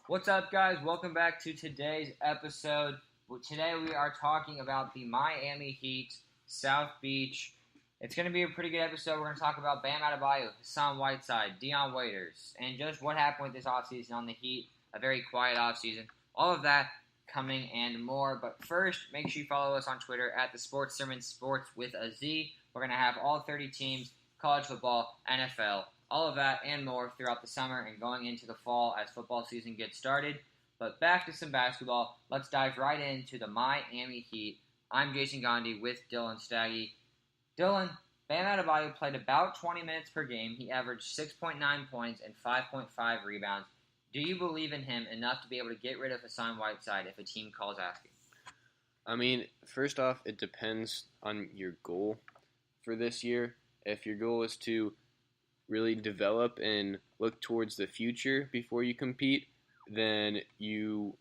What's up, guys? Welcome back to today's episode. Today we are talking about the Miami Heat, South Beach. It's going to be a pretty good episode. We're going to talk about Bam Adebayo, Hassan Whiteside, Dion Waiters, and just what happened with this offseason on the Heat. A very quiet offseason. All of that coming and more. But first, make sure you follow us on Twitter at the Sports Sermon Sports with a Z. We're going to have all 30 teams, college football, NFL, all of that and more throughout the summer and going into the fall as football season gets started. But back to some basketball. Let's dive right into the Miami Heat. I'm Jason Gandhi with Dylan Staggy. Dylan, Bam Adebayo played about 20 minutes per game. He averaged 6.9 points and 5.5 rebounds. Do you believe in him enough to be able to get rid of Hassan Whiteside if a team calls asking? I mean, first off, it depends on your goal for this year. If your goal is to really develop and look towards the future before you compete, then you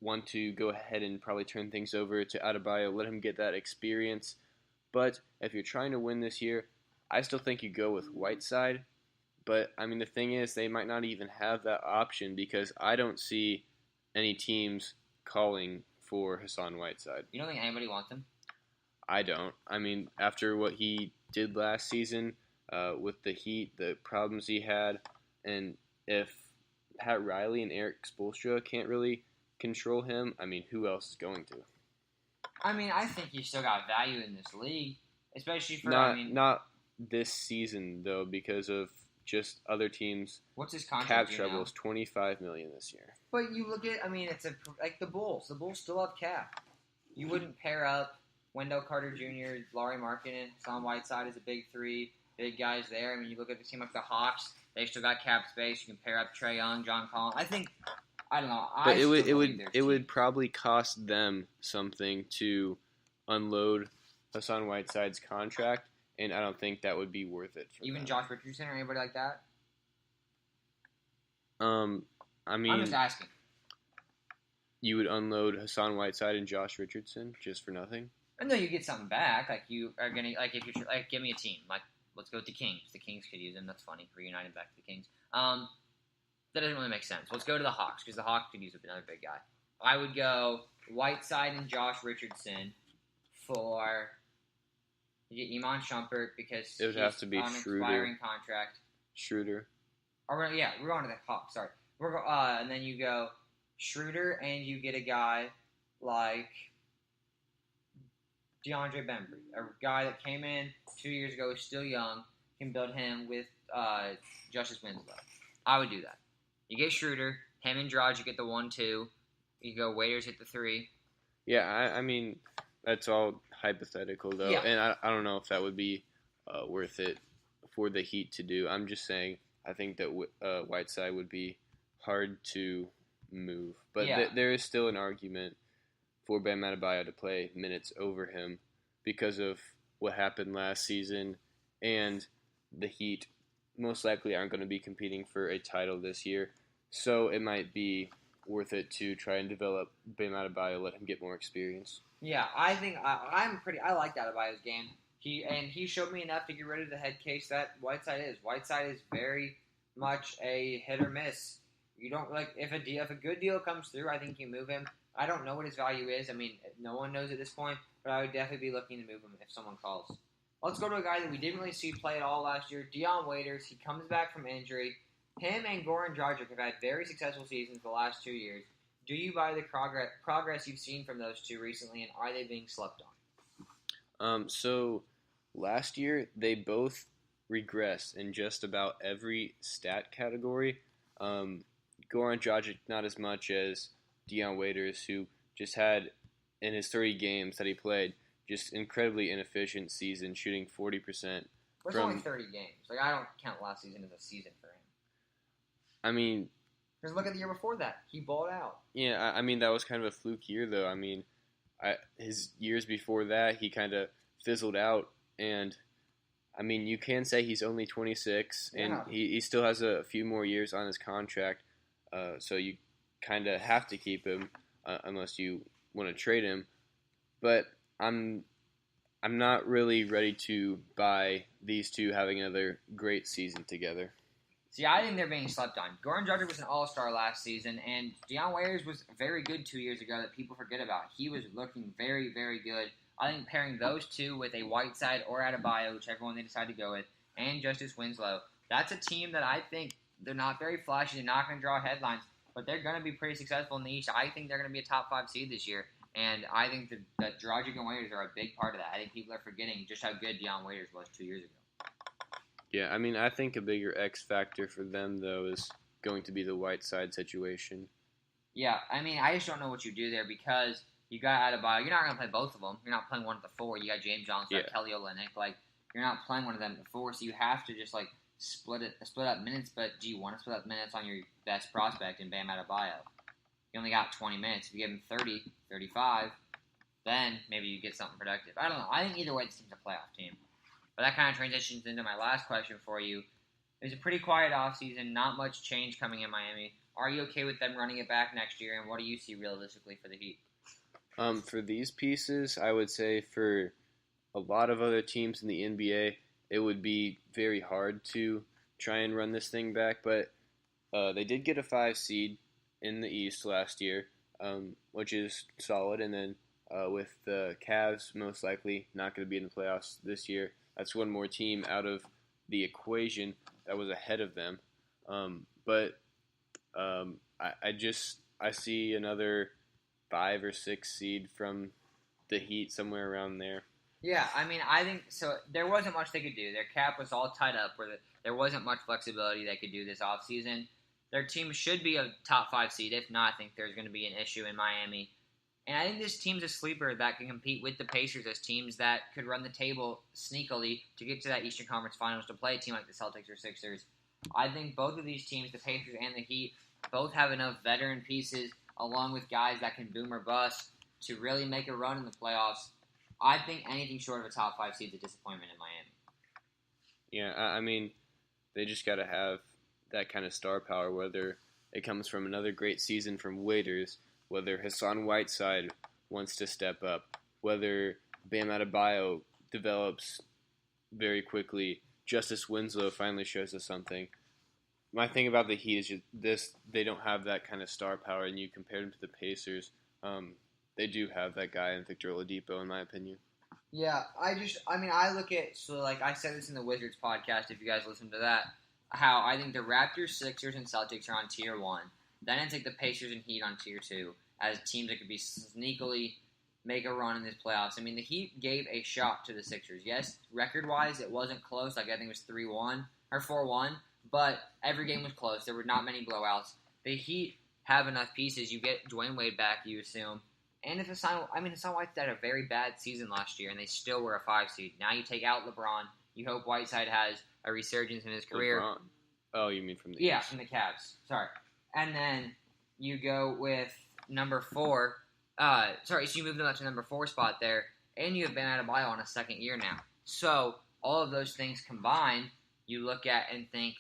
want to go ahead and probably turn things over to Adebayo, let him get that experience. But if you're trying to win this year, I still think you go with Whiteside. But, I mean, the thing is, they might not even have that option because I don't see any teams calling for Hassan Whiteside. You don't think anybody wants him? I don't. I mean, after what he did last season, with the Heat, the problems he had, and if Pat Riley and Eric Spoelstra can't really control him, I mean, who else is going to? I mean, I think he's still got value in this league, especially for, Not this season, though, because of just other teams. What's his contract? Cap troubles, $25 million this year. But you look at, it's like the Bulls. The Bulls still have cap. You wouldn't pair up Wendell Carter Jr., Lauri Markkanen, Hassan Whiteside is a big three. Big guys there. I mean, you look at a team like the Hawks; they still got cap space. You can pair up Trae Young, John Collins. I don't know. But it would probably cost them something to unload Hassan Whiteside's contract, and I don't think that would be worth it for even them. Josh Richardson or anybody like that. I mean, I'm just asking. You would unload Hassan Whiteside and Josh Richardson just for nothing? I know you get something back. Like you are gonna if you're give me a team like. Let's go with the Kings. The Kings could use him. That's funny. Reunited back to the Kings. That doesn't really make sense. Let's go to the Hawks because the Hawks could use another big guy. I would go Whiteside and Josh Richardson for you get Iman Shumpert because it would have to be on an expiring contract. Schroeder. We're going to the Hawks. Sorry, and then you go Schroeder and you get a guy like DeAndre Bembry, a guy that came in 2 years ago, is still young, can build him with Justice Winslow. I would do that. You get Schroeder, him and Dragic, you get the 1-2. You go Waiters hit the 3. Yeah, I mean, that's all hypothetical, though, yeah. And I don't know if that would be worth it for the Heat to do. I'm just saying I think that Whiteside would be hard to move. But there is still an argument for Bam Adebayo to play minutes over him because of what happened last season, and the Heat most likely aren't going to be competing for a title this year, so it might be worth it to try and develop Bam Adebayo, let him get more experience. Yeah, I think I like Adebayo's game. He showed me enough to get rid of the head case that Whiteside is. Whiteside is very much a hit or miss. You don't if a good deal comes through, I think you move him. I don't know what his value is. I mean, no one knows at this point, but I would definitely be looking to move him if someone calls. Let's go to a guy that we didn't really see play at all last year, Dion Waiters. He comes back from injury. Him and Goran Dragic have had very successful seasons the last 2 years. Do you buy the progress you've seen from those two recently, and are they being slept on? So last year, they both regressed in just about every stat category. Goran Dragic, not as much as Dion Waiters, who just had, in his 30 games that he played, just incredibly inefficient season, shooting 40%. There's only 30 games. I don't count last season as a season for him. I mean... Because look at the year before that. He balled out. Yeah, I mean, that was kind of a fluke year, though. I mean, his years before that, he kind of fizzled out. And, I mean, you can say he's only 26, and he still has a few more years on his contract. So you kind of have to keep him unless you want to trade him. But I'm not really ready to buy these two having another great season together. See, I think they're being slept on. Goran Dragic was an all-star last season, and Dion Waiters was very good 2 years ago that people forget about. He was looking very, very good. I think pairing those two with a Whiteside or Adebayo, whichever one they decide to go with, and Justice Winslow, that's a team that I think they're not very flashy. They're not going to draw headlines, but they're going to be pretty successful in the East. I think they're going to be a top 5 seed this year, and I think that Dragic and Waiters are a big part of that. I think people are forgetting just how good Dion Waiters was 2 years ago. Yeah, I mean, I think a bigger X factor for them, though, is going to be the Whiteside situation. Yeah, I mean, I just don't know what you do there because you got Adebayo. You're not going to play both of them. You're not playing one at the 4. You got James Johnson, you got Kelly Olynyk. Like, you're not playing one of them at the 4, so you have to just, like, split up minutes. But do you want to split up minutes on your best prospect in Bam Adebayo? You only got 20 minutes. If you give him 30, 35, then maybe you get something productive. I don't know. I think either way, this team's a playoff team. But that kind of transitions into my last question for you. It was a pretty quiet offseason, not much change coming in Miami. Are you okay with them running it back next year, and what do you see realistically for the Heat? For these pieces, I would say for a lot of other teams in the NBA, it would be very hard to try and run this thing back. But they did get a 5 seed in the East last year, which is solid. And then with the Cavs most likely not going to be in the playoffs this year, that's one more team out of the equation that was ahead of them. I see another 5 or 6 seed from the Heat somewhere around there. Yeah, I mean, I think so. There wasn't much they could do. Their cap was all tied up, where there wasn't much flexibility they could do this offseason. Their team should be a top 5 seed. If not, I think there's going to be an issue in Miami. And I think this team's a sleeper that can compete with the Pacers as teams that could run the table sneakily to get to that Eastern Conference Finals to play a team like the Celtics or Sixers. I think both of these teams, the Pacers and the Heat, both have enough veteran pieces along with guys that can boom or bust to really make a run in the playoffs. I think anything short of a top 5 seed is a disappointment in Miami. Yeah, I mean, they just got to have that kind of star power, whether it comes from another great season from Waiters, whether Hassan Whiteside wants to step up, whether Bam Adebayo develops very quickly, Justice Winslow finally shows us something. My thing about the Heat is just they don't have that kind of star power, and you compare them to the Pacers, they do have that guy in Victor Oladipo, in my opinion. Yeah, I look at, I said this in the Wizards podcast, if you guys listen to that, how I think the Raptors, Sixers, and Celtics are on tier 1. Then I take the Pacers and Heat on tier 2 as teams that could be sneakily make a run in this playoffs. I mean, the Heat gave a shot to the Sixers. Yes, record-wise, it wasn't close. I think it was 3-1 or 4-1, but every game was close. There were not many blowouts. The Heat have enough pieces. You get Dwayne Wade back, you assume. And if Hassan Whiteside had a very bad season last year, and they still were a 5 seed. Now you take out LeBron. You hope Whiteside has a resurgence in his career. LeBron. Oh, you mean from the East. From the Cavs. Sorry. And then you go with number 4. So you move them up to number 4 spot there, and you have Bam Adebayo on a second year now. So all of those things combined, you look at and think,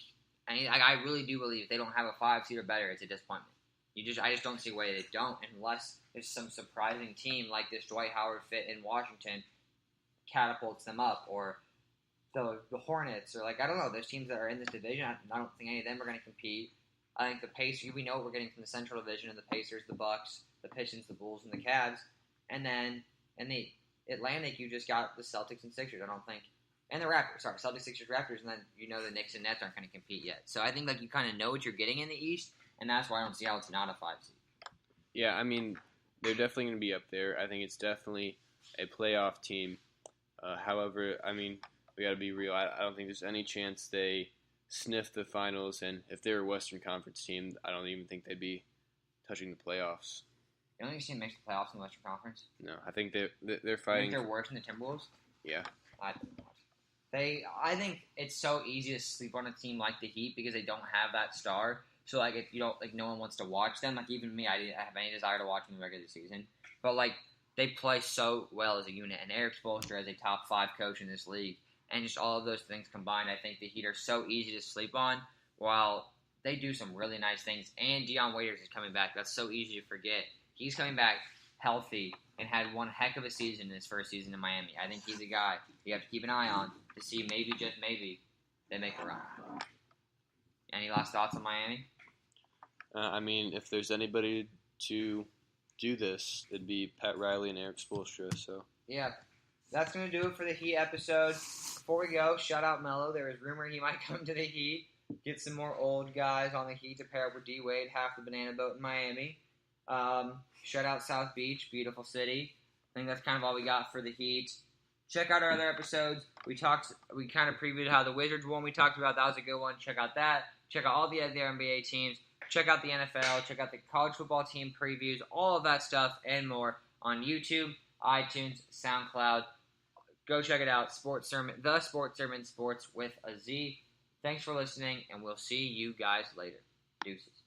I really do believe if they don't have a 5 seed or better, it's a disappointment. I just don't see a way they don't, unless there's some surprising team like this Dwight Howard fit in Washington catapults them up, or the Hornets, or I don't know, those teams that are in this division. I don't think any of them are going to compete. I think the Pacers, we know what we're getting from the Central Division, and the Pacers, the Bucks, the Pistons, the Bulls, and the Cavs. And then in the Atlantic, you just got the Celtics and Sixers, I don't think. And the Raptors, Celtics, Sixers, Raptors, and then the Knicks and Nets aren't going to compete yet. So I think you kind of know what you're getting in the East, and that's why I don't see how it's not a 5 seed. Yeah, I mean, they're definitely going to be up there. I think it's definitely a playoff team. However, I mean, we got to be real. I don't think there's any chance they sniff the finals, and if they're a Western Conference team, I don't even think they'd be touching the playoffs. You don't think your team makes the playoffs in the Western Conference? No, I think they're You think fighting. they're worse than the Timberwolves? Yeah. I think not. I think it's so easy to sleep on a team like the Heat because they don't have that star. So if you don't no one wants to watch them. Even me, I didn't have any desire to watch them in the regular season. But they play so well as a unit, and Eric Spoelstra is a top 5 coach in this league. And just all of those things combined, I think the Heat are so easy to sleep on, while they do some really nice things. And Dion Waiters is coming back. That's so easy to forget. He's coming back healthy and had one heck of a season in his first season in Miami. I think he's a guy you have to keep an eye on to see maybe, just maybe, they make a run. Any last thoughts on Miami? I mean, if there's anybody to do this, it'd be Pat Riley and Eric Spoelstra. So Yeah, that's going to do it for the Heat episode. Before we go, shout out Melo. There is rumor he might come to the Heat. Get some more old guys on the Heat to pair up with D-Wade, half the banana boat in Miami. Shout out South Beach, beautiful city. I think that's kind of all we got for the Heat. Check out our other episodes. We kind of previewed how the Wizards won. We talked about that was a good one. Check out that. Check out all the other NBA teams. Check out the NFL. Check out the college football team previews. All of that stuff and more on YouTube, iTunes, SoundCloud. Go check it out. Sports Sermon, The Sports Sermon, Sports with a Z. Thanks for listening, and we'll see you guys later. Deuces.